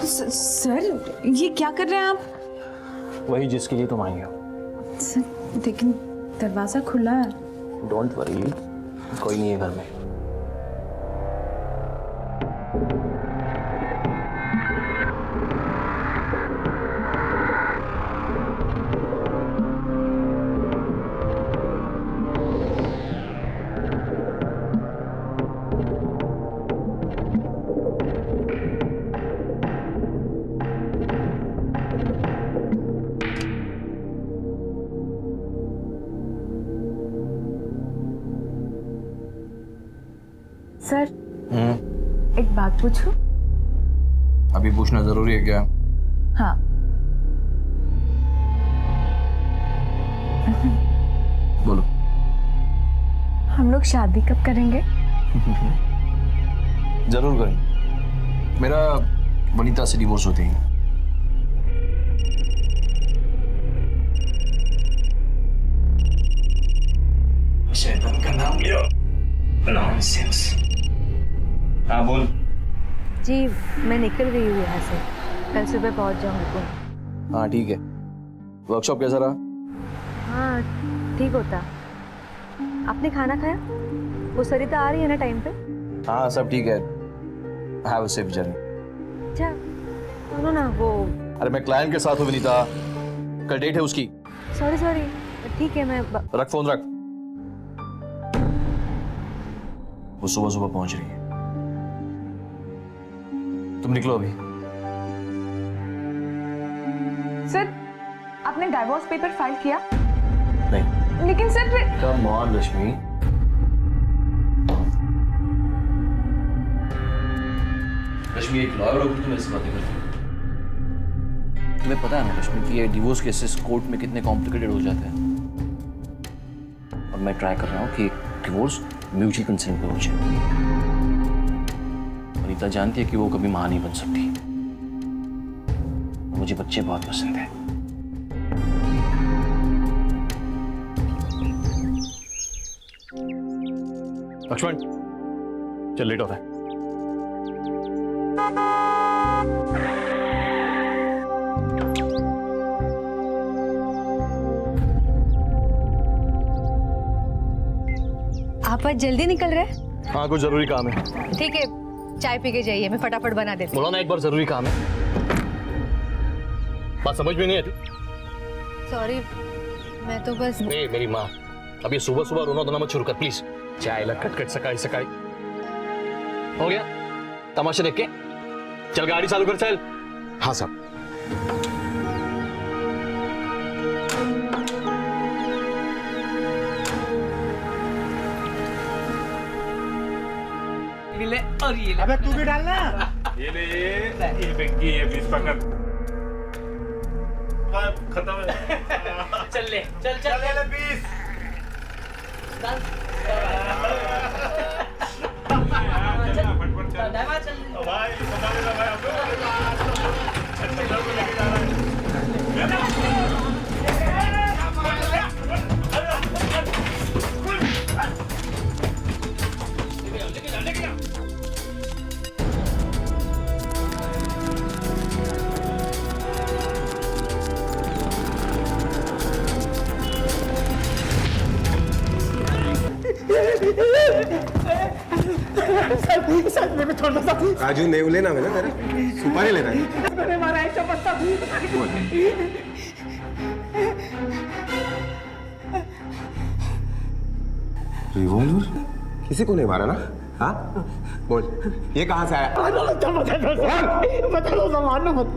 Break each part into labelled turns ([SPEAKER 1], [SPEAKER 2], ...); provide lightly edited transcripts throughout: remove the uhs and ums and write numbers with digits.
[SPEAKER 1] Sir ये क्या कर रहे हैं आप?
[SPEAKER 2] वही जिसके लिए तुम आई हो।
[SPEAKER 1] सर लेकिन दरवाजा खुला है।
[SPEAKER 2] डोंट वरी, कोई नहीं है घर में।
[SPEAKER 1] सर एक बात पूछूं?
[SPEAKER 3] अभी पूछना जरूरी है क्या?
[SPEAKER 1] हाँ।
[SPEAKER 3] बोलो।
[SPEAKER 1] हम लोग शादी कब करेंगे?
[SPEAKER 3] जरूर करें। मेरा वनीता से डिवोर्स होते ही। शैतान का नाम लियो। नॉनसेंस। हाँ बोल।
[SPEAKER 4] जी मैं निकल रही हूँ यहाँ से, कल सुबह पहुँच जाऊँगी।
[SPEAKER 3] हाँ ठीक है। वर्कशॉप कैसा रहा?
[SPEAKER 4] हाँ ठीक होता। आपने खाना खाया? वो सरिता आ रही है ना टाइम पे?
[SPEAKER 3] हाँ सब ठीक है। Have a safe journey.
[SPEAKER 4] अच्छा सुनो ना, वो
[SPEAKER 3] अरे मैं क्लाइंट के साथ हूँ विनीता, कल डेट है उसकी।
[SPEAKER 4] सॉरी ठीक है मैं
[SPEAKER 3] रख फोन रख। वो सुबह सुबह पहुंच रही है। तुम निकलो अभी।
[SPEAKER 1] सर आपने डाइवोर्स पेपर फाइल किया?
[SPEAKER 3] नहीं।
[SPEAKER 1] लेकिन सर
[SPEAKER 3] कम ऑन रश्मि। रश्मि एक लॉयर होकर तुम ऐसी बातें करती हो? तुम्हें पता है ना रश्मि कि ये डिवोर्स केसेस कोर्ट में कितने कॉम्प्लिकेटेड हो जाते हैं, और मैं ट्राई कर रहा हूँ कि डिवोर्स म्यूचुअल कंसेंट पे हो जाए। वनीता जानती है कि वो कभी मां नहीं बन सकती। मुझे बच्चे बहुत पसंद है। लक्ष्मण चल, लेट होता है।
[SPEAKER 4] आप आज जल्दी निकल रहे?
[SPEAKER 3] हाँ कुछ जरूरी काम है।
[SPEAKER 4] ठीक है चाय पी के जाइए, मैं फटाफट बना देती हूँ।
[SPEAKER 3] बोला ना एक बार जरूरी काम है। बात समझ में नहीं आती?
[SPEAKER 4] सॉरी मैं तो बस
[SPEAKER 3] मेरी माँ, अभी सुबह सुबह रोना धोना मत शुरू कर प्लीज। चाय लग खटखट सकाई सकाई हो गया। तमाशा देख के चल, गाड़ी चालू कर चल।
[SPEAKER 5] हाँ साहब।
[SPEAKER 6] ले और ये ले।
[SPEAKER 7] अबे तू भी डालना।
[SPEAKER 6] ये ले ये बेंकी ये 20 पकड़। खत्म है। चल ले चल ले 20। फटफट चल भाई, संभाल ले भाई। चल लेके जा रहा है।
[SPEAKER 7] सच में थोड़ा सा
[SPEAKER 5] राजू नेव लेना है ना तेरा, सुपारी लेना है।
[SPEAKER 7] मैंने मारा है चपत्ता।
[SPEAKER 5] रिवॉल्वर? किसी को नहीं मारा ना? हाँ बोल, ये कहाँ से आया?
[SPEAKER 7] बता दो मारना मत।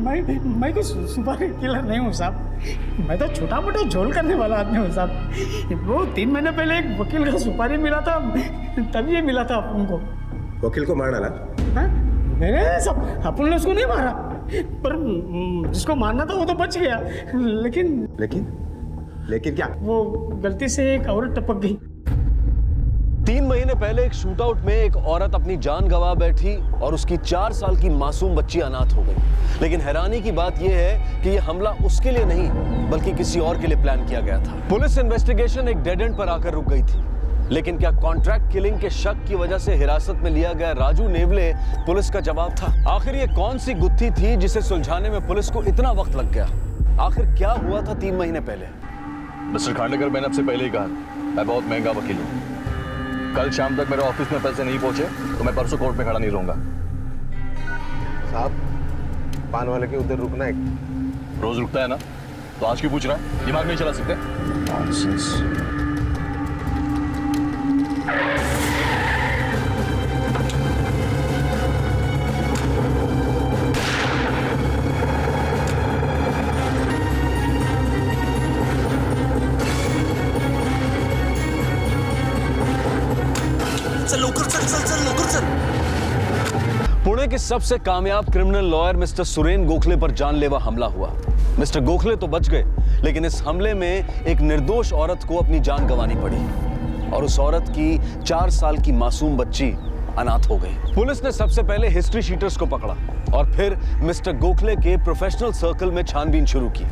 [SPEAKER 7] मैं कोई सुपारी किलर नहीं हूँ साहब। मैं तो छोटा मोटा झोल करने वाला आदमी हूँ साहब। वो 3 महीने पहले एक वकील का सुपारी मिला था, तभी ये मिला था अपन को।
[SPEAKER 5] वकील को मारना ना?
[SPEAKER 7] हाँ? मैंने सब अपन ने उसको नहीं मारा, पर जिसको मारना था वो तो बच गया।
[SPEAKER 5] लेकिन क्या?
[SPEAKER 7] वो गलती से एक औरत टपक गई।
[SPEAKER 8] 3 महीने पहले एक शूटआउट में एक औरत अपनी जान गंवा बैठी और उसकी 4 साल की मासूम बच्ची अनाथ हो गई। लेकिन हैरानी की बात यह है कि यह हमला उसके लिए नहीं बल्कि किसी और के लिए प्लान किया गया था। पुलिस इन्वेस्टिगेशन एक डेड एंड पर आकर रुक गई थी। लेकिन क्या कॉन्ट्रैक्ट किलिंग के शक की वजह से हिरासत में लिया गया राजू नेवले पुलिस का जवाब था? आखिर ये कौन सी गुत्थी थी जिसे सुलझाने में पुलिस को इतना वक्त लग गया? आखिर क्या हुआ था 3 महीने पहले?
[SPEAKER 2] मिस्टर खांडेकर, मैंने आपसे पहले ही कहा मैं बहुत महंगा वकील हूँ। कल शाम तक मेरे ऑफिस में पैसे नहीं पहुंचे तो मैं परसों कोर्ट में खड़ा नहीं रहूंगा।
[SPEAKER 5] साहब, पान वाले के उधर रुकना है।
[SPEAKER 2] रोज रुकता है ना, तो आज क्यों पूछ रहा है? दिमाग नहीं चला सकते? नॉनसेंस।
[SPEAKER 8] पुणे के सबसे कामयाब criminal lawyer mister Suren Gokhale पर जानलेवा हमला हुआ। मिस्टर गोखले तो बच गए, लेकिन इस हमले में एक निर्दोष औरत को अपनी जान गंवानी पड़ी और उस औरत की 4 साल की मासूम बच्ची अनाथ हो गई। पुलिस ने सबसे पहले हिस्ट्री शीटर्स को पकड़ा और फिर मिस्टर गोखले के प्रोफेशनल सर्कल में छानबीन शुरू की,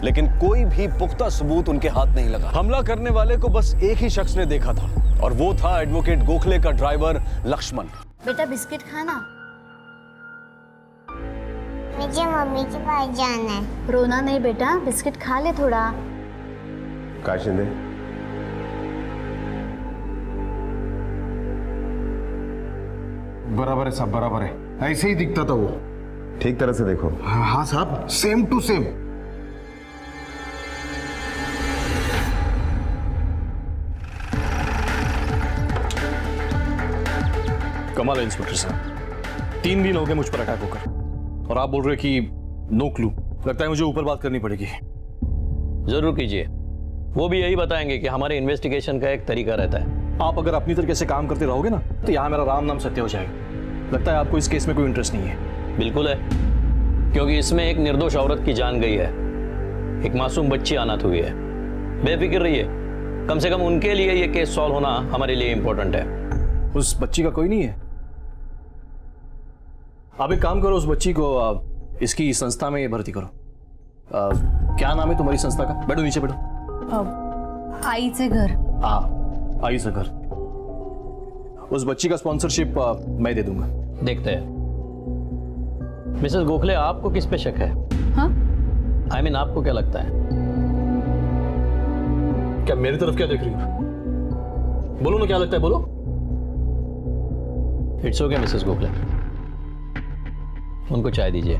[SPEAKER 8] लेकिन कोई भी पुख्ता सबूत उनके हाथ नहीं लगा। हमला करने वाले को बस एक ही शख्स ने देखा था और वो था एडवोकेट गोखले का ड्राइवर लक्ष्मण।
[SPEAKER 9] बेटा बिस्किट खाना। मुझे मम्मी के पास जाना है। रोना नहीं बेटा, बिस्किट खा ले थोड़ा।
[SPEAKER 5] काय शिंदे,
[SPEAKER 10] बराबर है साहब, बराबर है। ऐसे ही दिखता था वो।
[SPEAKER 5] ठीक तरह से देखो।
[SPEAKER 10] हाँ साहब, सेम टू सेम।
[SPEAKER 2] कमाल है इंस्पेक्टर साहब, 3 दिन हो गए मुझ पर अटैक होकर और आप बोल रहे कि नो क्लू। लगता है मुझे ऊपर बात करनी पड़ेगी।
[SPEAKER 11] जरूर कीजिए, वो भी यही बताएंगे कि हमारे इन्वेस्टिगेशन का एक तरीका रहता है।
[SPEAKER 2] आप अगर अपनी तरीके से काम करते रहोगे ना तो यहाँ मेरा राम नाम सत्य हो जाएगा। लगता है आपको इस केस में कोई इंटरेस्ट नहीं है।
[SPEAKER 11] बिल्कुल है, क्योंकि इसमें एक निर्दोष औरत की जान गई है, एक मासूम बच्ची अनाथ हुई है। बेफिक्र रहिए, कम से कम उनके लिए ये केस सॉल्व होना हमारे लिए इंपॉर्टेंट है।
[SPEAKER 2] उस बच्ची का कोई नहीं है? आप एक काम करो, उस बच्ची को इसकी संस्था में भर्ती करो। क्या नाम है तुम्हारी संस्था का? बैठो, नीचे बैठो।
[SPEAKER 4] आई से घर।
[SPEAKER 2] हाँ, आई से घर। उस बच्ची का स्पॉन्सरशिप मैं दे दूंगा।
[SPEAKER 11] देखते हैं। मिसेस गोखले, आपको किस पे शक है?
[SPEAKER 1] हाँ?
[SPEAKER 11] I mean, आपको क्या लगता है?
[SPEAKER 2] क्या मेरी तरफ क्या देख रही हो? बोलो ना, क्या लगता है, बोलो।
[SPEAKER 11] इट्स ओके मिसेस गोखले, उनको चाय दीजिए।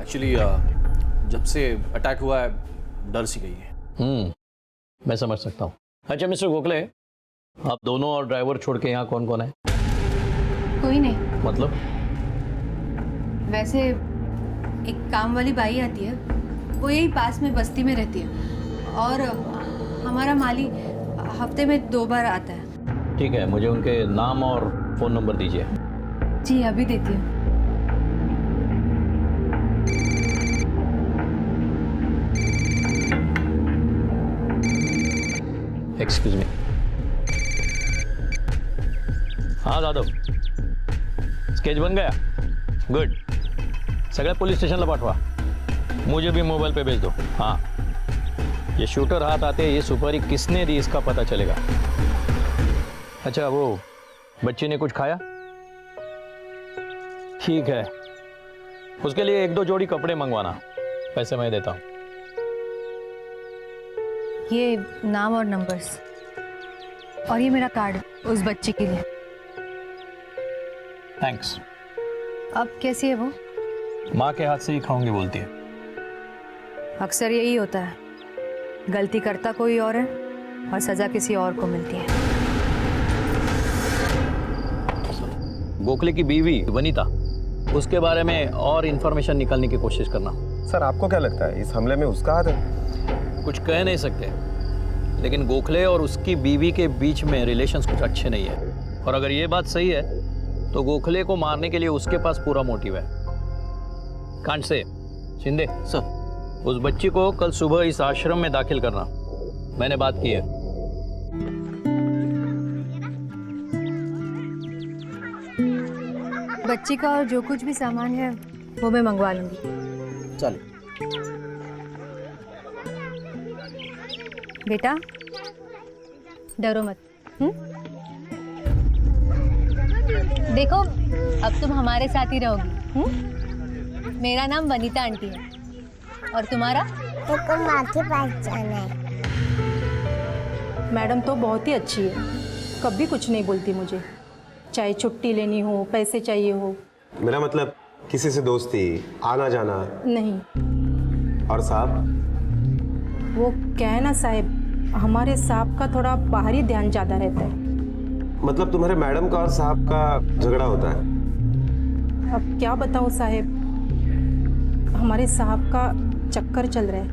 [SPEAKER 2] एक्चुअली जब से अटैक हुआ है डर सी गई है।
[SPEAKER 11] मैं समझ सकता हूँ। अच्छा मिस्टर गोखले, आप दोनों और ड्राइवर छोड़ के यहाँ कौन कौन है?
[SPEAKER 4] कोई नहीं।
[SPEAKER 11] मतलब?
[SPEAKER 4] वैसे एक काम वाली बाई आती है, वो यही पास में बस्ती में रहती है, और हमारा माली हफ्ते में 2 बार आता है।
[SPEAKER 11] ठीक है, मुझे उनके नाम और फ़ोन नंबर दीजिए।
[SPEAKER 4] जी अभी देती हूँ।
[SPEAKER 11] Excuse me. हाँ दादव, स्केच बन गया? गुड। सगळ्या पोलीस स्टेशनला पाठवा, मुझे भी मोबाइल पे भेज दो। हाँ, ये शूटर हाथ आते ये सुपारी किसने दी इसका पता चलेगा। अच्छा, वो बच्ची ने कुछ खाया? ठीक है, उसके लिए 1-2 जोड़ी कपड़े मंगवाना, पैसे मैं देता हूँ।
[SPEAKER 4] ये नाम और नंबर्स, और ये मेरा कार्ड उस बच्ची के लिए।
[SPEAKER 11] थैंक्स।
[SPEAKER 4] अब कैसी है वो?
[SPEAKER 11] माँ के हाथ से ही खाऊंगी बोलती है।
[SPEAKER 4] अक्सर यही होता है, गलती करता कोई और है और सजा किसी और को मिलती है।
[SPEAKER 11] गोखले की बीवी वनीता, उसके बारे में और इंफॉर्मेशन निकालने की कोशिश करना।
[SPEAKER 5] सर आपको क्या लगता है इस हमले में उसका हाथ है?
[SPEAKER 11] कुछ कह नहीं सकते, लेकिन गोखले और उसकी बीवी के बीच में रिलेशंस कुछ अच्छे नहीं है, और अगर ये बात सही है तो गोखले को मारने के लिए उसके पास पूरा मोटिव है। कांट से शिंदे
[SPEAKER 3] सर,
[SPEAKER 11] उस बच्ची को कल सुबह इस आश्रम में दाखिल करना, मैंने बात की है।
[SPEAKER 4] बच्ची का और जो कुछ भी सामान है वो मैं मंगवा लूंगी।
[SPEAKER 3] चल।
[SPEAKER 4] बेटा डरो मत। देखो अब तुम हमारे साथ ही रहोगी। मेरा नाम वनीता आंटी है और तुम्हारा?
[SPEAKER 9] तो माँ के पास जाना है।
[SPEAKER 12] मैडम तो बहुत ही अच्छी है, कभी कुछ नहीं बोलती मुझे, चाहे छुट्टी लेनी हो, पैसे चाहिए हो।
[SPEAKER 5] मेरा मतलब किसी से दोस्ती, आना जाना
[SPEAKER 12] नहीं।
[SPEAKER 5] और साहब?
[SPEAKER 12] वो क्या है ना साहब, हमारे साहब का थोड़ा बाहरी ध्यान ज़्यादा रहता है।
[SPEAKER 5] मतलब तुम्हारे मैडम का और साहब का झगड़ा होता है?
[SPEAKER 12] अब क्या बताऊँ साहब, हमारे साहब का चक्कर चल रहा है।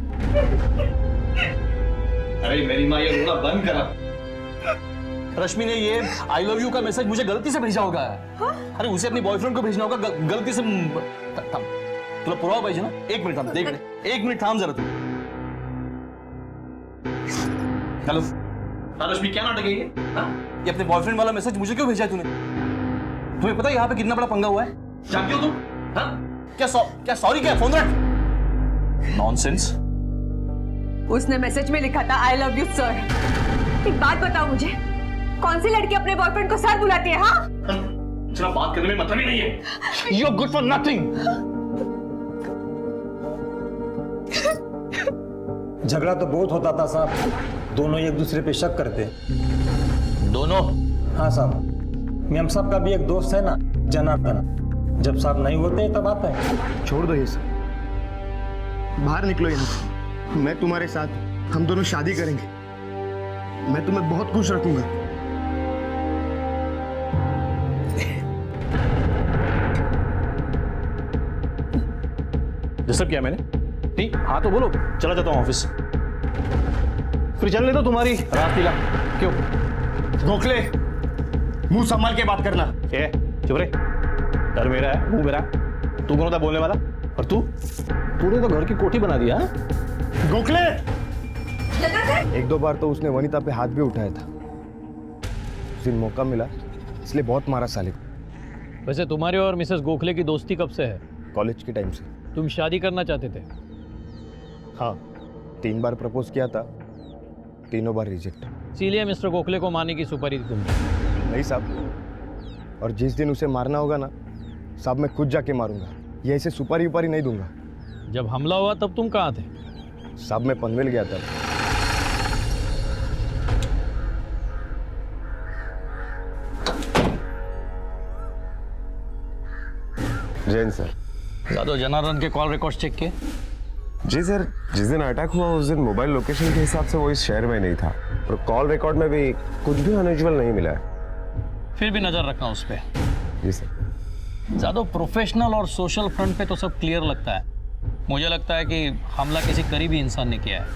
[SPEAKER 2] अरे मेरी माँ, ये रोना बंद करा। रश्मि ने ये आई लव यू का मैसेज मुझे गलती से भेजा होगा। हाँ? अरे उसे अपनी बॉयफ्रेंड को भेजना होगा गलती से। थम, तुला पुरावा पाहिजे ना? एक मिनट थांब, देख ले, एक मिनट थांब जरा तू। हेलो हाँ रश्मि, क्या नाटक है ये? हाँ? ये अपने बॉयफ्रेंड वाला मैसेज मुझे क्यों भेजा है तूने? तुम्हें पता है यहाँ पे कितना बड़ा पंगा हुआ है? जानती हो तुम? हाँ? क्या सॉरी क्या? फोन रख। नॉनसेंस।
[SPEAKER 1] उसने मैसेज में लिखा था आई लव यू सर। एक बात बताओ मुझे, कौन सी लड़की अपने बॉयफ्रेंड को सर बुलाती है? हाँ?
[SPEAKER 2] चला बात करने में मतलब ही नहीं है। You're good for nothing।
[SPEAKER 7] झगड़ा तो बहुत होता था साहब, दोनों एक दूसरे पे शक करते।
[SPEAKER 11] दोनों?
[SPEAKER 7] हाँ साहब, मेम साहब का भी एक दोस्त है ना, जनार्दन, जब साहब नहीं होते तब आता है।
[SPEAKER 10] छोड़ दो ये सब, बाहर निकलो यहाँ से। मैं तुम्हारे साथ, हम दोनों शादी करेंगे। मैं तुम्हें बहुत खुश रखूंगा।
[SPEAKER 2] डिस्टर्ब किया मैंने? ठीक, हाँ तो बोलो, चला जाता हूँ ऑफिस। फिर चलने दो तुम्हारी रात लीला। क्यों?
[SPEAKER 10] गोखले, मुंह संभाल के बात करना।
[SPEAKER 2] ए, चुप रहे। डर मेरा है, मुंह मेरा। तू कौन होता बोलने वाला? और तूने तो घर की कोठी बना दिया।
[SPEAKER 10] गोखले! एक दो बार तो उसने वनीता पे हाथ भी उठाया था। उस दिन मौका मिला, इसलिए बहुत मारा साले को।
[SPEAKER 11] वैसे तुम्हारी और मिसेस गोखले की दोस्ती कब से है?
[SPEAKER 10] कॉलेज के टाइम से।
[SPEAKER 11] तुम शादी करना चाहते थे?
[SPEAKER 10] हाँ, 3 बार प्रपोज किया था, तीनों बार रिजेक्ट।
[SPEAKER 11] इसीलिए मिस्टर गोखले को मारने की सुपारी दी तुमने?
[SPEAKER 10] नहीं साहब, और जिस दिन उसे मारना होगा ना साहब, मैं खुद जाके मारूंगा। ये ऐसे सुपारी उपारी नहीं दूंगा।
[SPEAKER 11] जब हमला हुआ तब तुम कहाँ थे?
[SPEAKER 10] साहब मैं पनवेल गया था। जैन सर।
[SPEAKER 11] जादव, जनार्दन के कॉल रिकॉर्ड चेक किए?
[SPEAKER 5] जी सर, जिस दिन अटैक हुआ उस दिन मोबाइल लोकेशन के हिसाब से वो इस शहर में नहीं था, और कॉल रिकॉर्ड में भी कुछ भी अनयूजुअल नहीं मिला है।
[SPEAKER 11] फिर भी नजर रखना उस पर।
[SPEAKER 5] जी सर।
[SPEAKER 11] जादव, प्रोफेशनल और सोशल फ्रंट पे तो सब क्लियर लगता है। मुझे लगता है कि हमला किसी करीबी इंसान ने किया है।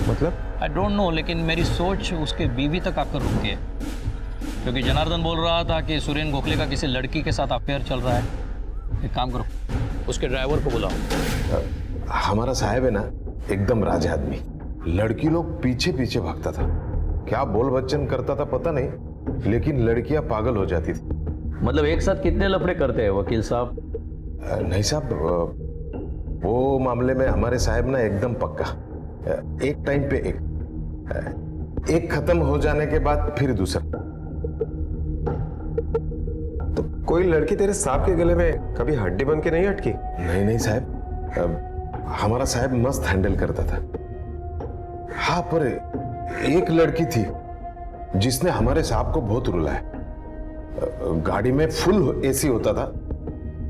[SPEAKER 5] मतलब?
[SPEAKER 11] आई डोंट नो, लेकिन मेरी सोच उसके बीवी तक आकर रुक गई, क्योंकि जनार्दन बोल रहा था कि सुरेन गोखले का किसी लड़की के साथ अफेयर चल रहा है। एक काम करो, उसके ड्राइवर को बुलाओ।
[SPEAKER 13] हमारा साहब है ना, एकदम राजा आदमी। लड़की लोग पीछे पीछे भागता था, क्या बोल बच्चन करता था पता नहीं, लेकिन लड़कियां पागल हो जाती थी।
[SPEAKER 11] मतलब एक साथ कितने लफड़े करते हैं वकील साहब?
[SPEAKER 13] नहीं साहब, वो मामले में हमारे साहब ना एकदम पक्का। एक टाइम पे एक खत्म हो जाने के बाद फिर दूसरा।
[SPEAKER 5] तो कोई लड़की तेरे सांप के गले में कभी हड्डी बन के नहीं अटकी?
[SPEAKER 13] नहीं नहीं साहब, हमारा साहब मस्त हैंडल करता था। हाँ, पर एक लड़की थी जिसने हमारे साहब को बहुत रुलाया। गाड़ी में फुल एसी होता था,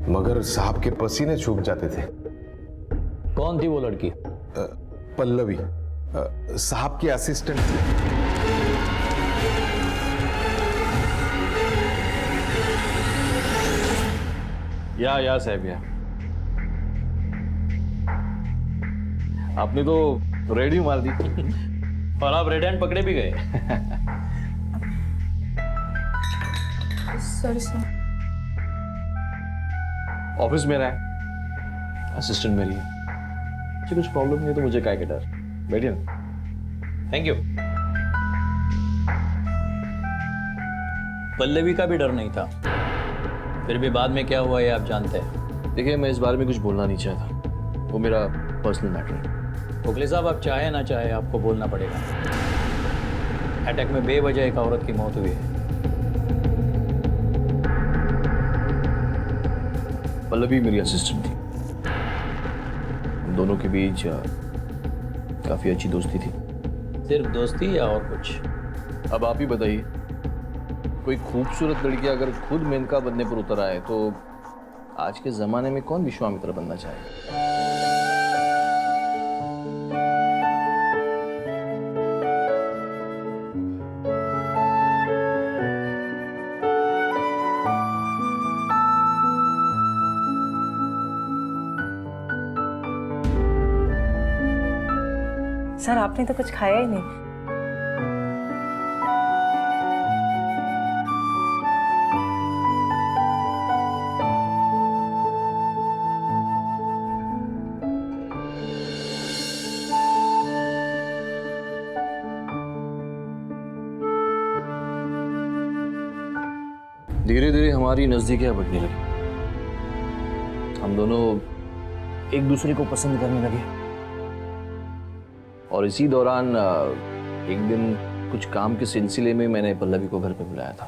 [SPEAKER 13] मगर साहब के पसीने सूख जाते थे।
[SPEAKER 11] कौन थी वो लड़की?
[SPEAKER 13] पल्लवी, साहब की असिस्टेंट थी।
[SPEAKER 2] या साहब या। आपने तो रेडी मार दी।
[SPEAKER 11] और आप रेड हैंड पकड़े भी गए।
[SPEAKER 1] Sorry sir.
[SPEAKER 2] ऑफिस मेरा है, असिस्टेंट मेरी है। मुझे कुछ प्रॉब्लम नहीं तो मुझे काय के डर। बैठिए ना।
[SPEAKER 11] Thank you. पल्लवी का भी डर नहीं था, फिर भी बाद में क्या हुआ ये आप जानते हैं।
[SPEAKER 2] देखिए, मैं इस बारे में कुछ बोलना नहीं चाहता। वो मेरा
[SPEAKER 3] पर्सनल मैटर।
[SPEAKER 11] गोखले साहब, आप चाहे ना चाहे आपको बोलना पड़ेगा। अटैक में बेवजह एक औरत की मौत हुई है।
[SPEAKER 3] पल्लवी मेरी असिस्टेंट थी, हम दोनों के बीच काफी अच्छी दोस्ती थी।
[SPEAKER 11] सिर्फ दोस्ती या और कुछ?
[SPEAKER 3] अब आप ही बताइए, कोई खूबसूरत लड़की अगर खुद मेनका बनने पर उतर आए तो आज के जमाने में कौन विश्वामित्र बनना चाहे?
[SPEAKER 1] सर आपने तो कुछ खाया ही नहीं।
[SPEAKER 3] धीरे धीरे हमारी नजदीकियां बढ़ने लगी, हम दोनों एक दूसरे को पसंद करने लगे। और इसी दौरान एक दिन कुछ काम के सिलसिले में मैंने पल्लवी को घर पे बुलाया था।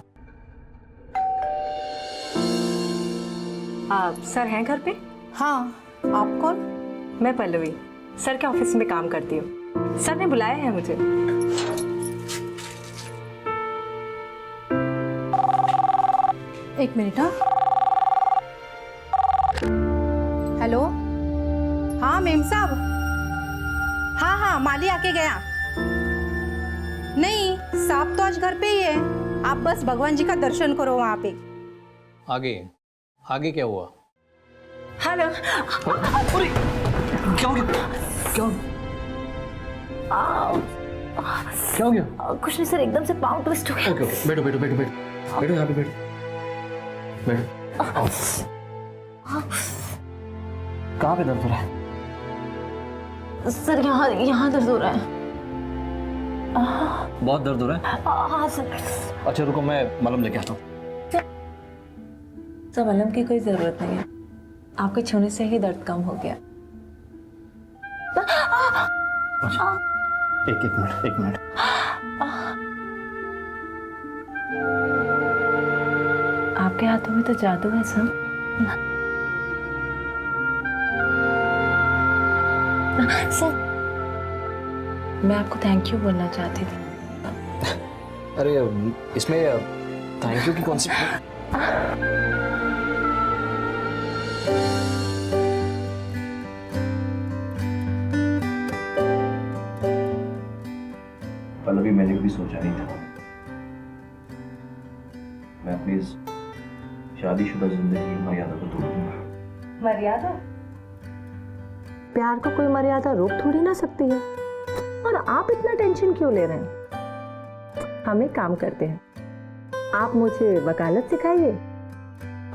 [SPEAKER 1] आप सर हैं घर पे?
[SPEAKER 12] हाँ, आप कौन?
[SPEAKER 1] मैं पल्लवी, सर के ऑफिस में काम करती हूँ। सर ने बुलाया है मुझे।
[SPEAKER 12] एक मिनट। हाँ, हेलो। हाँ मेम साहब, हाँ हाँ माली आके गया। नहीं, साहब तो आज घर पे ही है। आप बस भगवान जी का दर्शन करो वहाँ पे।
[SPEAKER 11] आगे आगे क्या हुआ?
[SPEAKER 1] हेलो।
[SPEAKER 3] क्या हो गया? क्या हो गया?
[SPEAKER 1] कुछ नहीं सर, एकदम से पाँव ट्विस्ट हो गया।
[SPEAKER 3] ओके ओके, बैठो बैठो बैठो बैठो बैठो, यहाँ पे बैठो बैठो। कहाँ पे दर्द हो रहा है?
[SPEAKER 1] सर यहाँ दर्द हो रहा है।
[SPEAKER 3] बहुत दर्द हो रहा है?
[SPEAKER 1] हाँ सर।
[SPEAKER 3] अच्छा रुको, मैं मलहम लेके आता हूँ।
[SPEAKER 1] सर मलहम की कोई जरूरत नहीं है, आपके छूने से ही दर्द कम हो गया।
[SPEAKER 3] एक मिनट।
[SPEAKER 1] आपके हाथों में तो जादू है सर। सर मैं आपको थैंक यू बोलना चाहती थी।
[SPEAKER 3] अरे इसमें थैंक यू की कौन सी? पल्लवी, मैंने कभी सोचा नहीं था मैं अपनी इस शादीशुदा जिंदगी की मर्यादा को तोड़ दूंगा।
[SPEAKER 1] मर्यादा? प्यार को कोई मर्यादा रोक थोड़ी ना सकती है। और आप इतना टेंशन क्यों ले रहे हैं? हम एक काम करते हैं, आप मुझे वकालत सिखाइए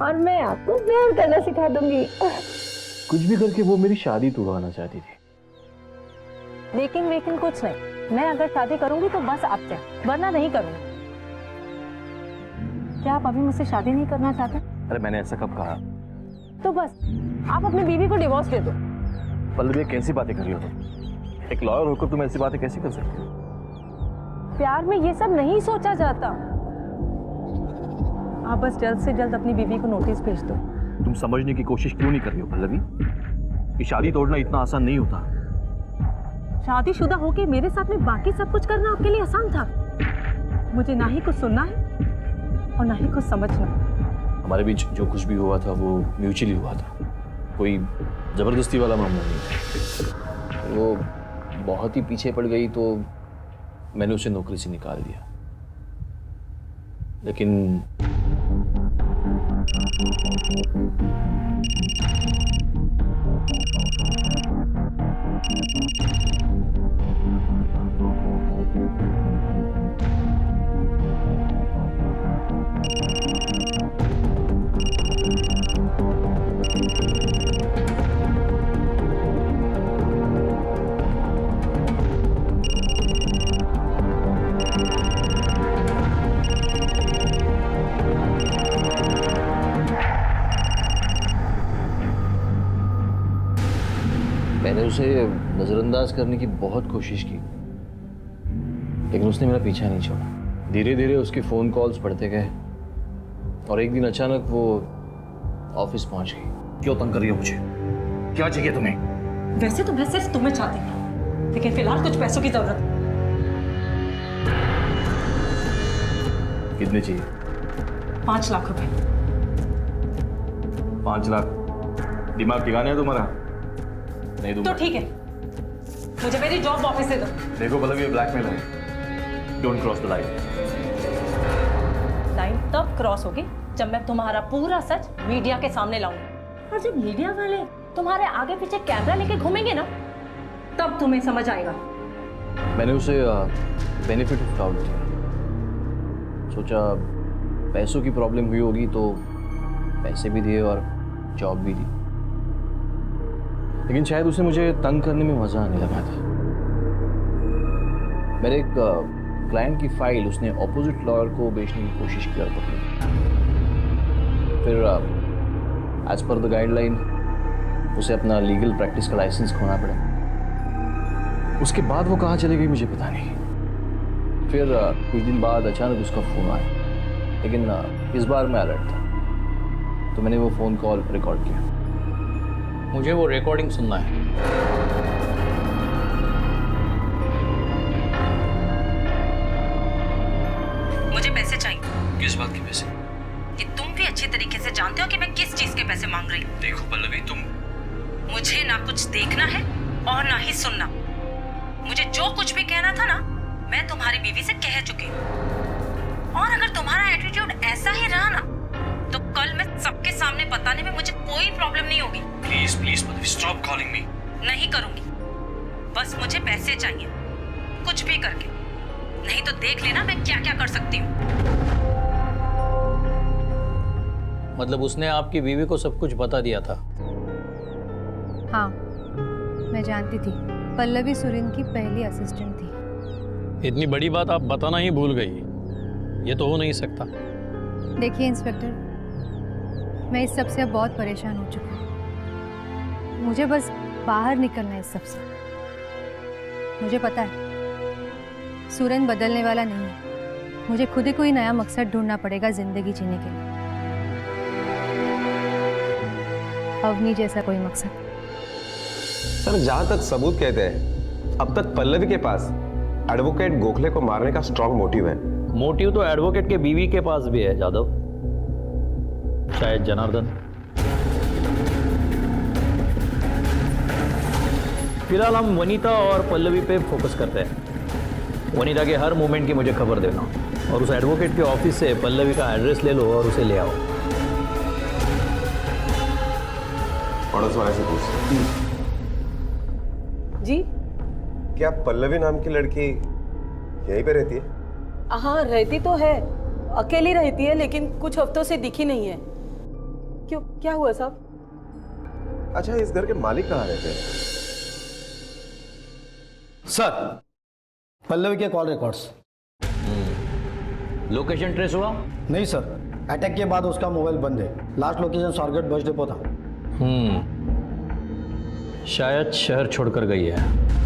[SPEAKER 1] और मैं आपको प्यार करना सिखा दूंगी।
[SPEAKER 3] कुछ भी करके वो मेरी शादी तोड़वाना चाहती थी।
[SPEAKER 1] लेकिन कुछ नहीं, मैं अगर शादी करूंगी तो बस आपसे, वरना नहीं करूंगी। क्या आप अभी मुझसे शादी नहीं करना चाहते?
[SPEAKER 3] अरे मैंने ऐसा कब कहा?
[SPEAKER 1] तो बस आप अपनी बीवी को डिवोर्स दे दो।
[SPEAKER 3] पल्लवी, कैसी बातें कर रही हो तुम? एक लॉयर होकर तुम ऐसी बातें कैसी कर सकती हो?
[SPEAKER 1] प्यार में ये सब नहीं सोचा जाता। आप बस जल्द से जल्द अपनी बीवी को नोटिस भेज दो।
[SPEAKER 3] तुम समझने की कोशिश क्यों नहीं कर रही हो पल्लवी? ये शादी तोड़ना इतना आसान नहीं होता।
[SPEAKER 1] शादीशुदा होके मेरे साथ में बाकी सब कुछ करना आपके लिए आसान था। मुझे ना ही कुछ सुनना है और ना ही कुछ समझना।
[SPEAKER 3] हमारे बीच जो कुछ भी हुआ था वो म्यूचुअली हुआ था, कोई जबरदस्ती वाला मामला नहीं था। वो बहुत ही पीछे पड़ गई तो मैंने उसे नौकरी से निकाल दिया। लेकिन उसे नज़रअंदाज करने की बहुत कोशिश की, लेकिन उसने मेरा पीछा नहीं छोड़ा। धीरे धीरे उसकी फ़ोन कॉल्स बढ़ते गए और एक दिन अचानक वो ऑफिस पहुंच गई।
[SPEAKER 2] क्यों तंग कर रही हो मुझे? क्या चाहिए तुम्हें?
[SPEAKER 12] वैसे तो मैं सिर्फ तुम्हें चाहती हूँ, लेकिन फिलहाल कुछ पैसों की जरूरत है।
[SPEAKER 2] कितने चाहिए?
[SPEAKER 12] 5 लाख रुपए।
[SPEAKER 2] 5 लाख? दिमाग ठिकाने है तुम्हारा? नहीं दूंगा।
[SPEAKER 12] तो ठीक है, मुझे मेरी जॉब वापस दे दो।
[SPEAKER 2] देखो पल्लवी, ये ब्लैकमेल है। Don't cross the line.
[SPEAKER 12] Line तब क्रॉस होगी जब मैं तुम्हारा पूरा सच मीडिया के सामने लाऊंगी, और जब मीडिया वाले तुम्हारे आगे पीछे कैमरा लेके घूमेंगे ना, तब तुम्हें समझ आएगा।
[SPEAKER 3] मैंने उसे बेनिफिट ऑफ डाउट दिया। सोचा पैसों की प्रॉब्लम हुई होगी तो पैसे भी दिए और जॉब भी दी, लेकिन शायद उसे मुझे तंग करने में मज़ा आने लगा था। मेरे एक क्लाइंट की फाइल उसने ऑपोजिट लॉयर को बेचने की कोशिश की और पकड़ी। फिर एज पर द गाइडलाइन उसे अपना लीगल प्रैक्टिस का लाइसेंस खोना पड़ा। उसके बाद वो कहाँ चली गई मुझे पता नहीं। फिर कुछ दिन बाद अचानक उसका फ़ोन आया, लेकिन इस बार मैं अलर्ट था, तो मैंने वो फ़ोन कॉल रिकॉर्ड किया।
[SPEAKER 11] मुझे वो रिकॉर्डिंग सुनना है।
[SPEAKER 12] मुझे पैसे चाहिए।
[SPEAKER 3] किस बात के पैसे?
[SPEAKER 12] कि तुम भी अच्छी तरीके से जानते हो कि मैं किस चीज के पैसे मांग रही हूँ।
[SPEAKER 3] देखो पल्लवी, तुम
[SPEAKER 12] मुझे ना कुछ देखना है और ना ही सुनना। मुझे जो कुछ भी कहना था ना, मैं तुम्हारी बीवी से कह चुकी हूँ। और अगर तुम्हारा एटीट्यूड ऐसा ही रहा ना, तो कल मैं सबके सामने बताने में मुझे कोई प्रॉब्लम नहीं होगी।
[SPEAKER 3] Please please Pallavi, stop calling me.
[SPEAKER 12] नहीं करूंगी, बस मुझे पैसे चाहिए, कुछ भी करके। नहीं तो देख लेना मैं क्या क्या कर सकती हूँ।
[SPEAKER 11] मतलब उसने आपकी बीवी को सब कुछ बता दिया था?
[SPEAKER 4] हाँ, मैं जानती थी। पल्लवी सुरेन की पहली असिस्टेंट थी।
[SPEAKER 11] इतनी बड़ी बात आप बताना ही भूल गई, ये तो हो नहीं सकता।
[SPEAKER 4] देखिए इंस्पेक्टर, मैं इस सब से अब बहुत परेशान हो चुकी हूँ। मुझे बस बाहर निकलना है इस सब से। मुझे पता है सुरेन बदलने वाला नहीं है। मुझे खुद ही कोई नया मकसद ढूंढना पड़ेगा जिंदगी जीने के लिए। अवनी जैसा कोई मकसद।
[SPEAKER 5] सर, जहां तक सबूत कहते हैं, अब तक पल्लवी के पास एडवोकेट गोखले को मारने का स्ट्रॉन्ग मोटिव है।
[SPEAKER 11] मोटिव तो एडवोकेट के बीवी के पास भी है जादव, शायद जनार्दन। फिलहाल हम वनीता और पल्लवी पे फोकस करते हैं। वनीता के हर मूवमेंट की मुझे खबर देना, और उस एडवोकेट के ऑफिस से पल्लवी का एड्रेस ले लो और उसे ले आओ।
[SPEAKER 5] पड़ोस वाले से पूछ
[SPEAKER 12] जी?
[SPEAKER 5] क्या पल्लवी नाम की लड़की यहीं पे रहती है?
[SPEAKER 12] हाँ, रहती तो है, अकेली रहती है, लेकिन कुछ हफ्तों से दिखी नहीं है। क्यों, क्या हुआ साहब?
[SPEAKER 5] अच्छा, इस घर के मालिक कहाँ रहते हैं?
[SPEAKER 10] सर, पल्लवी के कॉल रिकॉर्ड्स।
[SPEAKER 11] लोकेशन ट्रेस हुआ?
[SPEAKER 10] नहीं सर, अटैक के बाद उसका मोबाइल बंद है। Last location Swargate bus depot था।
[SPEAKER 11] शायद शहर छोड़कर गई है।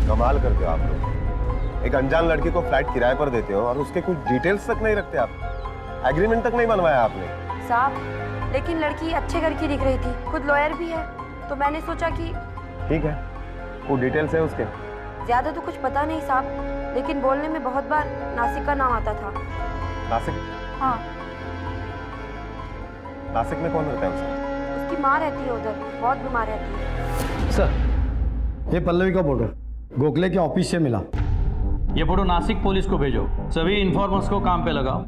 [SPEAKER 5] कमाल करते हो आप लोग। एक अनजान लड़की को फ्लैट किराए पर देते हो और उसके कुछ डिटेल्स तक नहीं रखते आप। एग्रीमेंट तक नहीं बनवाया आपने।
[SPEAKER 14] साहब, लेकिन लड़की अच्छे घर की दिख रही थी, खुद लॉयर भी है, तो मैंने सोचा कि
[SPEAKER 5] ठीक है, वो डिटेल्स है उसके।
[SPEAKER 14] ज्यादा तो कुछ पता नहीं साहब, लेकिन बोलने में बहुत बार नासिक का नाम आता था।
[SPEAKER 5] नासिक?
[SPEAKER 14] हाँ।
[SPEAKER 5] नासिक में कौन रहता है उसका?
[SPEAKER 14] उसकी माँ रहती है उधर, बहुत बीमार रहती है।
[SPEAKER 10] सर, ये पल्लवी का फोटो गोखले के ऑफिस से मिला।
[SPEAKER 11] ये फोटो नासिक पुलिस को भेजो, सभी इन्फॉर्मर्स को काम पे लगाओ।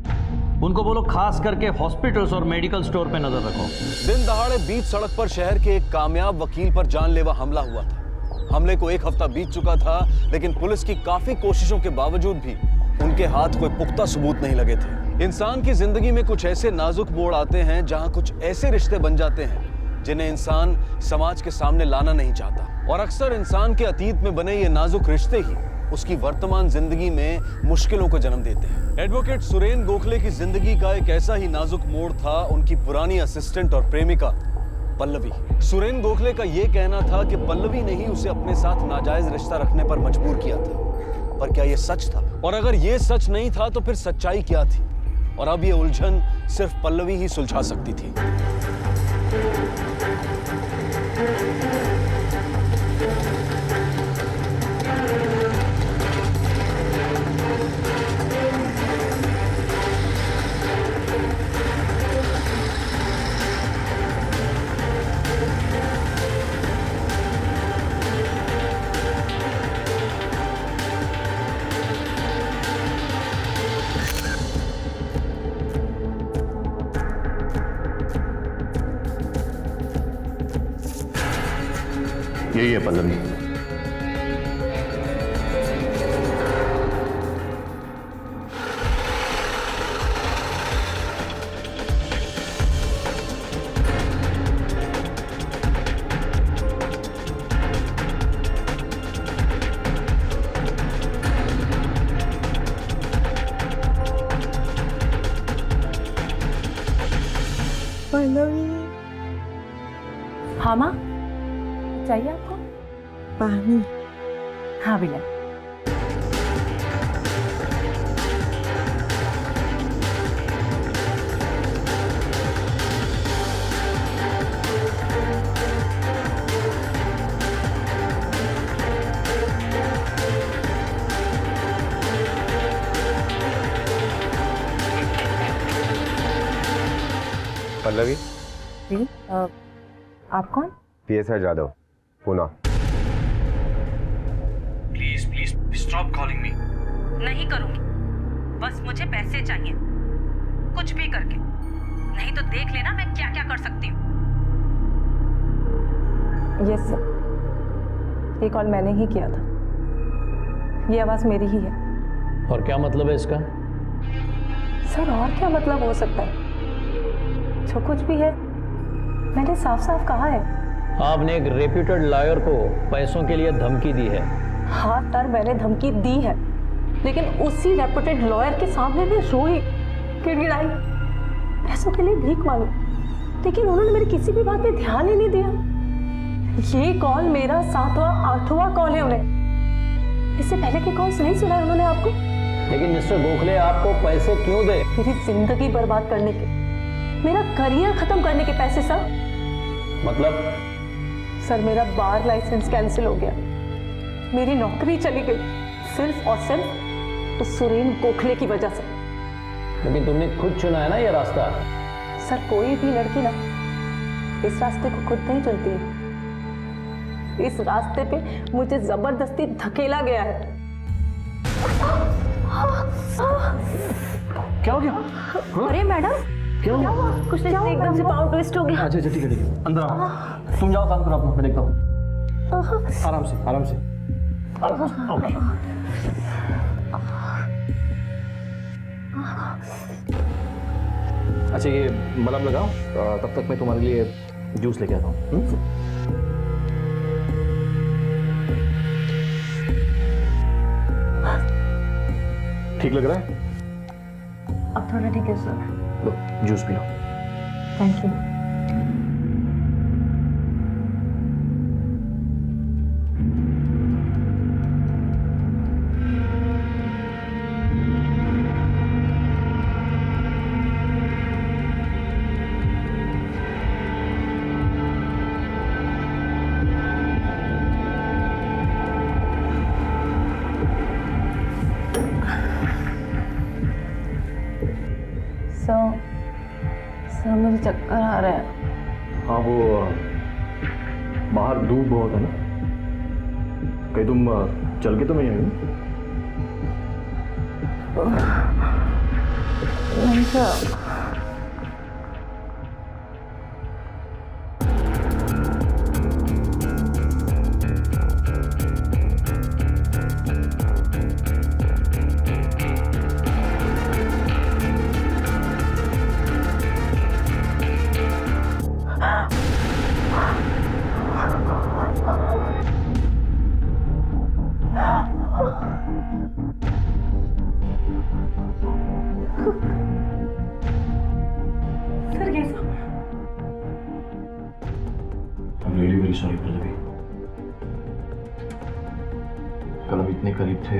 [SPEAKER 11] उनको बोलो खास करके हॉस्पिटल्स और मेडिकल स्टोर पे नजर रखो।
[SPEAKER 8] दिन दहाड़े बीच सड़क पर शहर के एक कामयाब वकील पर जानलेवा हमला हुआ था। हमले को 1 हफ्ता बीत चुका था, लेकिन पुलिस की काफी कोशिशों के बावजूद भी उनके हाथ कोई पुख्ता सबूत नहीं लगे थे। इंसान की जिंदगी में कुछ ऐसे नाजुक मोड़ आते हैं जहां कुछ ऐसे रिश्ते बन जाते हैं जिन्हें इंसान समाज के सामने लाना नहीं चाहता, और अक्सर इंसान के अतीत में बने ये नाजुक रिश्ते ही उसकी वर्तमान जिंदगी में मुश्किलों को जन्म देते हैं। एडवोकेट सुरेन गोखले की जिंदगी का एक ऐसा ही नाजुक मोड़ था उनकी पुरानी असिस्टेंट और प्रेमिका पल्लवी। सुरेन गोखले का यह कहना था कि पल्लवी ने ही उसे अपने साथ नाजायज रिश्ता रखने पर मजबूर किया था। पर क्या यह सच था? और अगर यह सच नहीं था तो फिर सच्चाई क्या थी? और अब यह उलझन सिर्फ पल्लवी ही सुलझा सकती थी।
[SPEAKER 3] यही है पल्लवी।
[SPEAKER 1] हाँ माँ, चाहिए आपको पानी? हाँ भैया।
[SPEAKER 5] पल्लवी,
[SPEAKER 1] जी, आप कौन?
[SPEAKER 5] PSI Jadhav, Pune.
[SPEAKER 12] Please please stop calling me. नहीं करूंगी, बस मुझे पैसे चाहिए, कुछ भी करके। नहीं तो देख लेना मैं क्या क्या कर सकती हूँ।
[SPEAKER 1] यस सर, ये कॉल मैंने ही किया था, ये आवाज मेरी ही है।
[SPEAKER 11] और क्या मतलब है इसका?
[SPEAKER 1] सर और क्या मतलब हो सकता है? जो कुछ भी है मैंने साफ साफ कहा है।
[SPEAKER 11] आपने एक रेप्यूटेड लॉयर को पैसों के लिए धमकी दी है।
[SPEAKER 1] हाँ सर, मैंने धमकी दी है, लेकिन उसी रेप्यूटेड लॉयर के सामने मैं रोई, गिड़गिड़ाई, पैसों के लिए भीख मांगी, लेकिन उन्होंने मेरी किसी भी बात पे ध्यान ही नहीं दिया। ये कॉल मेरा 7वां 8वां कॉल है उन्हें। इससे पहले के कॉल्स नहीं सुना है उन्होंने आपको?
[SPEAKER 11] लेकिन मिस्टर गोखले आपको पैसे क्यों दे?
[SPEAKER 1] मेरी जिंदगी बर्बाद करने के, मेरा करियर खत्म करने के पैसे सर।
[SPEAKER 11] मतलब?
[SPEAKER 1] सर मेरा बार लाइसेंस कैंसिल हो गया, मेरी नौकरी चली गई, सिर्फ और सिर्फ उस सुरेन गोखले की वजह से।
[SPEAKER 11] लेकिन तुमने खुद चुना है ना ये रास्ता।
[SPEAKER 1] सर कोई भी लड़की ना इस रास्ते को खुद नहीं चुनती है, इस रास्ते पे मुझे जबरदस्ती धकेला गया है।
[SPEAKER 3] क्या हो गया?
[SPEAKER 1] अरे मैडम, क्या हुआ? कुछ नहीं, एकदम से पाँव ट्विस्ट हो गया।
[SPEAKER 3] अच्छा अच्छा, ठीक है ठीक है, अंदर आओ। तुम जाओ, काम करो अपना, मैं देखता हूँ। आराम से आराम से। ओके। अच्छा ये मलहम लगाओ, तब तक मैं तुम्हारे लिए जूस लेके आता हूँ। ठीक लग रहा है?
[SPEAKER 1] अब थोड़ा ठीक है sir.
[SPEAKER 3] Low juice P low.
[SPEAKER 1] Thank you. Sir मुझे चक्कर आ रहा है।
[SPEAKER 3] हाँ वो बाहर धूप बहुत है ना, कहीं तुम चल के तो नहीं आई?
[SPEAKER 1] नहीं सर।
[SPEAKER 2] करीब थे,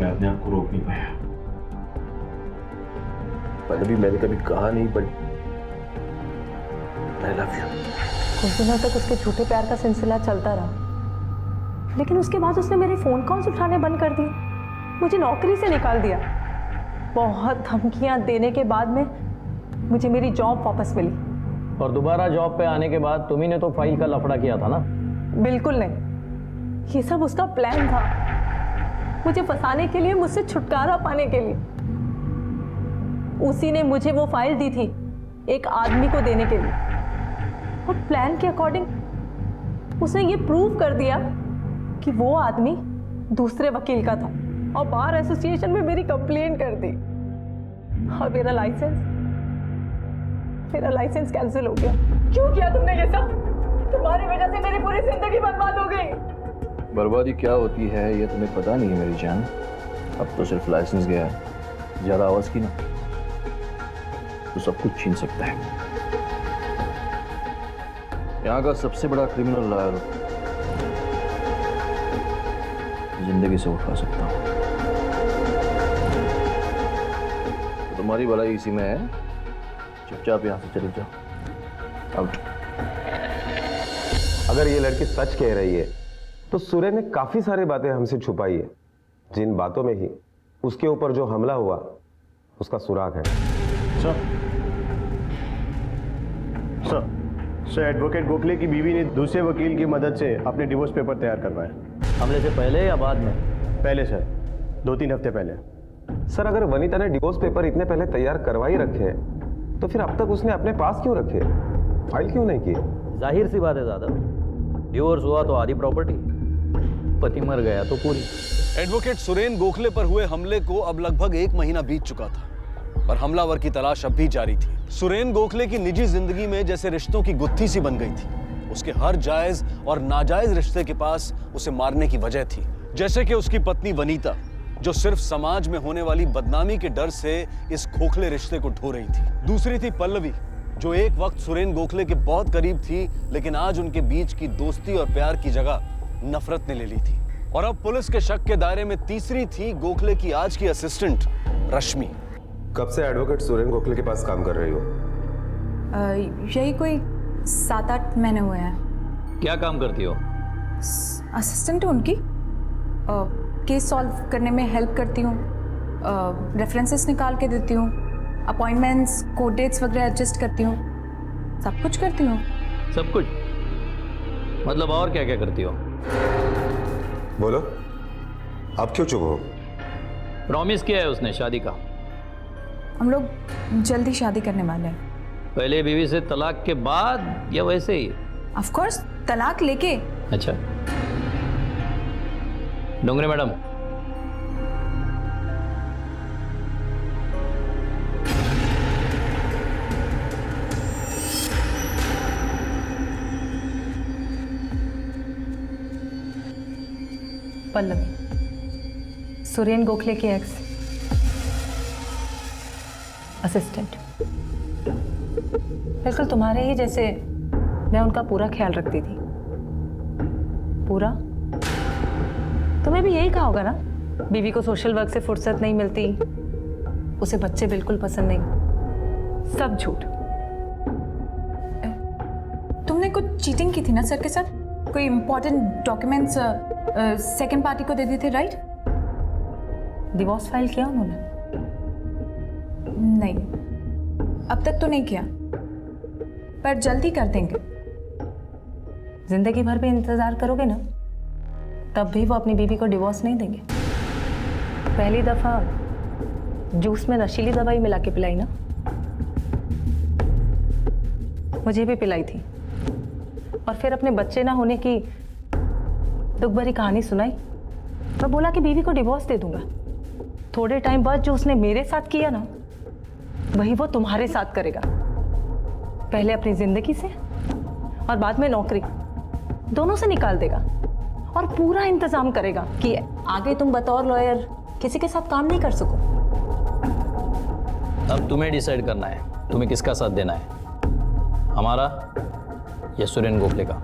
[SPEAKER 2] मैं अपने आप को रोक नहीं पाया।
[SPEAKER 3] पहले मैंने कभी कहा नहीं, बट आई लव यू।
[SPEAKER 1] कुछ दिनों तक उसके झूठे प्यार का सिलसिला चलता रहा, लेकिन उसके बाद उसने मेरे फोन कॉल्स उठाने बंद कर दिए, मुझे नौकरी से निकाल दिया। बहुत धमकियां देने के बाद में मुझे मेरी जॉब वापस मिली।
[SPEAKER 11] और दोबारा जॉब पे आने के बाद तुम्ही ने तो फाइल का लफड़ा किया था ना?
[SPEAKER 1] बिल्कुल नहीं, ये सब उसका प्लान था, मुझे फंसाने के लिए, मुझसे छुटकारा पाने के लिए। उसी ने मुझे वो फाइल दी थी एक आदमी को देने के लिए, और प्लान के अकॉर्डिंग उसने ये प्रूव कर दिया कि वो आदमी दूसरे वकील का था, और बार एसोसिएशन में मेरी कंप्लेंट कर दी, और मेरा लाइसेंस कैंसिल हो गया। क्यों किया तुमने ये सब? तुम्हारी वजह से मेरी पूरी जिंदगी बर्बाद हो गई।
[SPEAKER 3] बर्बादी क्या होती है ये तुम्हें पता नहीं है मेरी जान। अब तो सिर्फ लाइसेंस गया है, ज्यादा आवाज की ना तो सब कुछ छीन सकता है। यहाँ का सबसे बड़ा क्रिमिनल लॉयर जिंदगी से उठा सकता हूँ। तो तुम्हारी भलाई इसी में है, चुपचाप यहाँ से चली जाओ। आउट।
[SPEAKER 5] अगर ये लड़की सच कह रही है तो सुरेन ने काफी सारी बातें हमसे छुपाई है, जिन बातों में ही उसके ऊपर जो हमला हुआ उसका सुराग है।
[SPEAKER 10] सर, एडवोकेट गोखले की बीवी ने दूसरे वकील की मदद से अपने डिवोर्स पेपर तैयार करवाए।
[SPEAKER 11] हमले से पहले या बाद में?
[SPEAKER 10] पहले सर, 2-3 हफ्ते पहले।
[SPEAKER 5] सर, अगर वनीता ने डिवोर्स पेपर इतने पहले तैयार करवा ही रखे हैं तो फिर अब तक उसने अपने पास क्यों रखे, फाइल क्यों नहीं की?
[SPEAKER 11] जाहिर सी बात है दादा, डिवोर्स हुआ तो आधी प्रॉपर्टी, पति मर गया तो पूरी।
[SPEAKER 8] एडवोकेट सुरेन गोखले पर हुए हमले को अब लगभग 1 महीना बीत चुका था, पर हमलावर की तलाश अब भी जारी थी। सुरेन गोखले की निजी जिंदगी में जैसे रिश्तों की गुत्थी सी बन गई थी। उसके हर जायज और नाजायज रिश्ते के पास उसे मारने की वजह थी, जैसे कि उसकी पत्नी वनीता, जो सिर्फ समाज में होने वाली बदनामी के डर से इस खोखले रिश्ते को ढो रही थी। दूसरी थी पल्लवी, जो एक वक्त सुरेन गोखले के बहुत करीब थी, लेकिन आज उनके बीच की दोस्ती और प्यार की जगह नफरत ने ले ली थी। और अब पुलिस के शक के दायरे में तीसरी थी गोखले की आज की असिस्टेंट रश्मि।
[SPEAKER 5] कब से एडवोकेट सुरेन गोखले के पास काम कर रही हो?
[SPEAKER 15] यही कोई 7-8 महीने हुए हैं।
[SPEAKER 11] क्या काम करती हो?
[SPEAKER 15] असिस्टेंट हूँ उनकी, केस सॉल्व करने में हेल्प करती हूँ, रेफरेंसेस निकाल के देती हूँ, अपॉइंटमेंट्स, कोर्ट डेट्स वगैरह एडजस्ट करती हूँ, सब कुछ करती हूँ।
[SPEAKER 11] सब कुछ मतलब और क्या क्या करती हो?
[SPEAKER 5] बोलो, आप क्यों चुप हो?
[SPEAKER 11] प्रॉमिस किया है उसने शादी का।
[SPEAKER 15] हम लोग जल्दी शादी करने वाले हैं।
[SPEAKER 11] पहले बीवी से तलाक के बाद या वैसे ही?
[SPEAKER 15] ऑफ कोर्स तलाक लेके।
[SPEAKER 11] अच्छा, डोंगरे मैडम,
[SPEAKER 1] पल्लवी, सुरेन गोखले की एक्स असिस्टेंट। बिल्कुल तुम्हारे ही जैसे मैं उनका पूरा ख्याल रखती थी। पूरा? तुम्हें भी यही कहा होगा ना, बीवी को सोशल वर्क से फुर्सत नहीं मिलती, उसे बच्चे बिल्कुल पसंद नहीं। सब झूठ।
[SPEAKER 15] तुमने कुछ चीटिंग की थी ना सर के साथ? कोई इंपॉर्टेंट डॉक्यूमेंट्स सेकंड पार्टी को दे दिए थे, राइट?
[SPEAKER 1] डिवोर्स फाइल किया उन्होंने?
[SPEAKER 15] नहीं, अब तक तो नहीं किया, पर जल्दी कर देंगे।
[SPEAKER 1] जिंदगी भर भी इंतजार करोगे ना, तब भी वो अपनी बीवी को डिवोर्स नहीं देंगे। पहली दफा जूस में नशीली दवाई मिला के पिलाई ना, मुझे भी पिलाई थी, और फिर अपने बच्चे ना होने की दुख भरी कहानी सुनाई। मैं बोला कि बीवी को डिवोर्स दे दूंगा। थोड़े टाइम बाद जो उसने मेरे साथ किया ना, वही वो तुम्हारे साथ करेगा। पहले अपनी जिंदगी से और बाद में नौकरी, दोनों से निकाल देगा, और पूरा इंतजाम करेगा कि आगे तुम बतौर लॉयर किसी के साथ काम नहीं कर सको।
[SPEAKER 11] अब तुम्हें डिसाइड करना है तुम्हें किसका साथ देना है, हमारा या सुरेन गोखले का।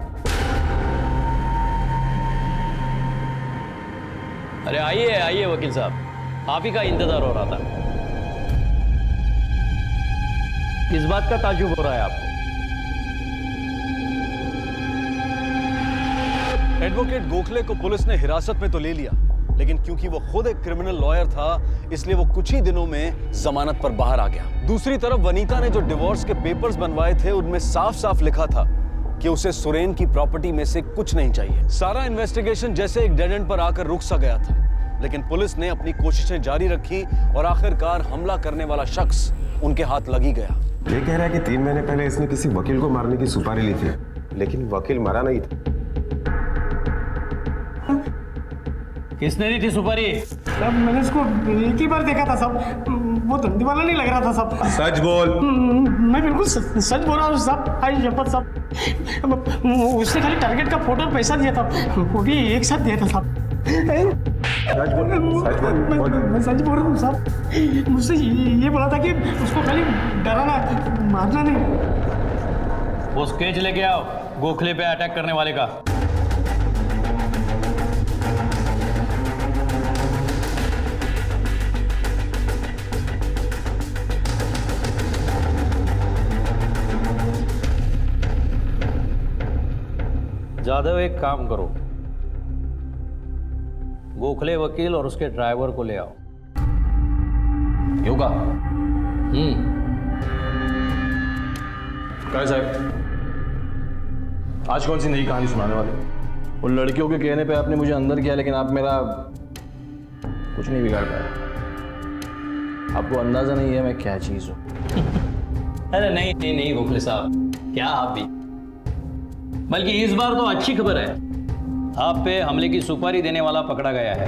[SPEAKER 11] अरे आइए आइए वकील साहब, आप ही का इंतजार हो रहा था। किस बात का ताज्जुब हो रहा है आपको?
[SPEAKER 8] एडवोकेट गोखले को पुलिस ने हिरासत में तो ले लिया, लेकिन क्योंकि वो खुद एक क्रिमिनल लॉयर था, इसलिए वो कुछ ही दिनों में जमानत पर बाहर आ गया। दूसरी तरफ वनीता ने जो डिवोर्स के पेपर्स बनवाए थे, उनमें साफ साफ लिखा था कि उसे सुरेन की प्रॉपर्टी में से कुछ नहीं चाहिए। सारा इन्वेस्टिगेशन जैसे एक डेड एंड पर आकर रुक सा गया था, लेकिन पुलिस ने अपनी कोशिशें जारी रखी और आखिरकार हमला करने वाला शख्स उनके हाथ लग ही गया।
[SPEAKER 5] ये कह रहा है कि 3 महीने पहले इसने किसी वकील को मारने की सुपारी ली थी, लेकिन वकील मरा नहीं था।
[SPEAKER 11] किसने दी थी सुपारी?
[SPEAKER 7] साहब मैंने इसको एक ही बार देखा था साहब, वो धंधे वाला नहीं लग रहा था साहब।
[SPEAKER 5] सच बोल।
[SPEAKER 7] मैं बिल्कुल सच बोल रहा हूँ साहब, आई शपथ साहब। उसने खाली टारगेट का फोटो और पैसा दिया था, वो भी एक साथ दिया था साहब।
[SPEAKER 5] सच बोल।
[SPEAKER 7] मैं सच बोल रहा हूँ साहब। मुझसे ये बोला था कि उसको खाली डराना, मारना नहीं।
[SPEAKER 11] वो स्केच लेके आओ गोखले पे अटैक करने वाले का। जादव एक काम करो, गोखले वकील और उसके ड्राइवर को ले आओ।
[SPEAKER 2] योगा क्या साहब, आज कौन सी नई कहानी सुनाने वाले? उन लड़कियों के कहने पे आपने मुझे अंदर किया, लेकिन आप मेरा कुछ नहीं बिगाड़ पाए। आपको अंदाजा नहीं है मैं क्या चीज हूं।
[SPEAKER 11] अरे नहीं नहीं नहीं गोखले साहब, क्या आप भी, बल्कि इस बार तो अच्छी खबर है, आप पे हमले की सुपारी देने वाला पकड़ा गया है।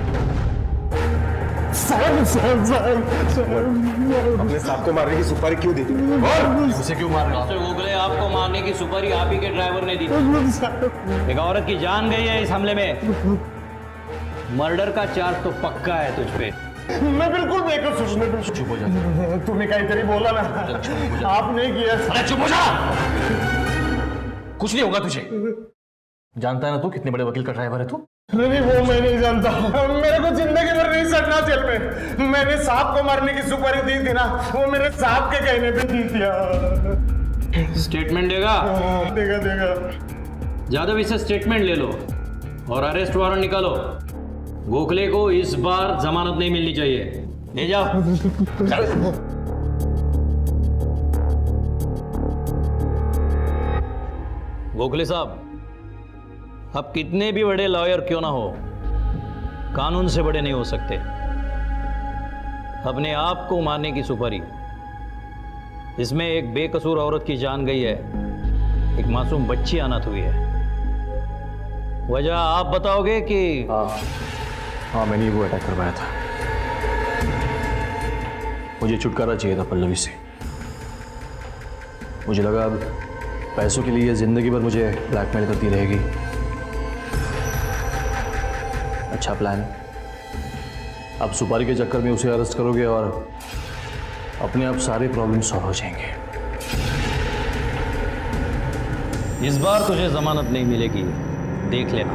[SPEAKER 5] अपने साहब को मारने की सुपारी क्यों दी?
[SPEAKER 2] उसे क्यों मार रहा?
[SPEAKER 11] गोखले, आपको मारने की सुपारी आप ही के ड्राइवर ने दी। एक औरत की जान गई है इस हमले में। मर्डर का चार्ज तो पक्का है तुझ पे।
[SPEAKER 7] मैं बिल्कुल बेकसूर।
[SPEAKER 2] चुप हो जा।
[SPEAKER 7] तूने कहीं बोला ना, आपने किया।
[SPEAKER 2] अरे चुप हो जा, कुछ नहीं होगा तुझे। जानता है ना तू कितने बड़े वकील का ड्राइवर है तू?
[SPEAKER 7] नहीं वो मैं नहीं जानता, मेरे को जिंदगी भर नहीं सड़ना जेल में। मैंने साहब को मारने की सुपारी दी थी ना, वो मेरे साहब के कहने पे दी थी।
[SPEAKER 11] स्टेटमेंट देगा?
[SPEAKER 7] देगा।
[SPEAKER 11] जादव, इसे स्टेटमेंट ले लो और अरेस्ट वारंट निकालो। गोखले को इस बार जमानत नहीं मिलनी चाहिए, ले जाओ। गोखले साहब, अब कितने भी बड़े लॉयर क्यों ना हो, कानून से बड़े नहीं हो सकते। अपने आप को मारने की सुपारी, इसमें एक बेकसूर औरत की जान गई है, एक मासूम बच्ची अनाथ हुई है। वजह आप बताओगे कि?
[SPEAKER 2] हाँ मैंने वो अटैक करवाया था। मुझे छुटकारा चाहिए था पल्लवी से। मुझे लगा अब पैसों के लिए जिंदगी भर मुझे ब्लैकमेल करती रहेगी। अच्छा प्लान। अब सुपारी के चक्कर में उसे अरेस्ट करोगे और अपने आप सारे प्रॉब्लम सॉल्व हो जाएंगे।
[SPEAKER 11] इस बार तुझे जमानत नहीं मिलेगी, देख लेना।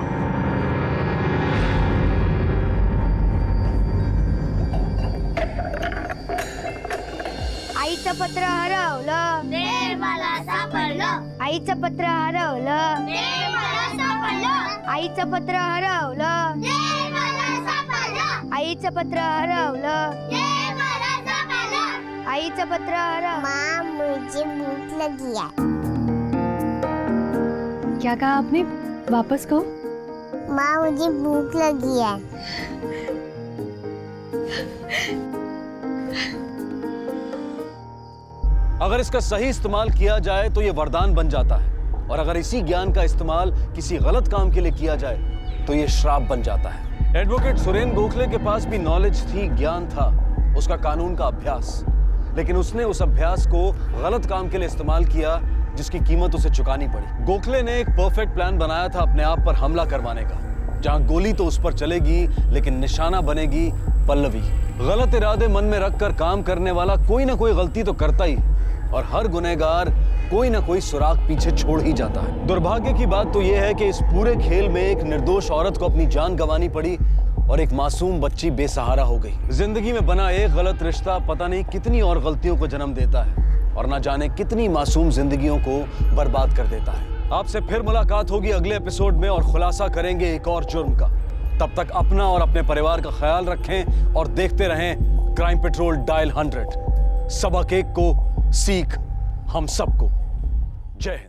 [SPEAKER 9] आईचं पत्र हरवलं, देवाला सापडलं. आईचं पत्र हरवलं, देवाला सापडलं. आईचं पत्र हरवलं, देवाला सापडलं. आईचं पत्र हरवलं, देवाला सापडलं. आईचं पत्र हरवलं. माँ मुझे भूख लगी है.
[SPEAKER 4] क्या कहा आपने? वापस कहो।
[SPEAKER 9] माँ मुझे भूख लगी है.
[SPEAKER 8] अगर इसका सही इस्तेमाल किया जाए तो ये वरदान बन जाता है, और अगर इसी ज्ञान का इस्तेमाल किसी गलत काम के लिए किया जाए तो ये श्राप बन जाता है। एडवोकेट सुरेन गोखले के पास भी नॉलेज थी, ज्ञान था, उसका कानून का अभ्यास, लेकिन उसने उस अभ्यास को गलत काम के लिए इस्तेमाल किया, जिसकी कीमत उसे चुकानी पड़ी। गोखले ने एक परफेक्ट प्लान बनाया था अपने आप पर हमला करवाने का, जहां गोली तो उस पर चलेगी लेकिन निशाना बनेगी पल्लवी। गलत इरादे मन में रखकर काम करने वाला कोई ना कोई गलती तो करता ही, और हर गुनहगार कोई ना कोई सुराग पीछे छोड़ ही जाता है। दुर्भाग्य की बात तो यह है कि इस पूरे खेल में एक निर्दोष औरत को अपनी जान गंवानी पड़ी, और एक मासूम बच्ची बेसहारा हो गई। जिंदगी में बना एक गलत रिश्ता पता नहीं कितनी और गलतियों को जन्म देता है और ना जाने कितनी मासूम जिंदगियों को बर्बाद कर देता है। आपसे फिर मुलाकात होगी अगले एपिसोड में और खुलासा करेंगे एक और जुर्म का। तब तक अपना और अपने परिवार का ख्याल रखें और देखते रहें क्राइम पेट्रोल डायल 100। सबक एक को, सीख हम सबको। जय हिंद।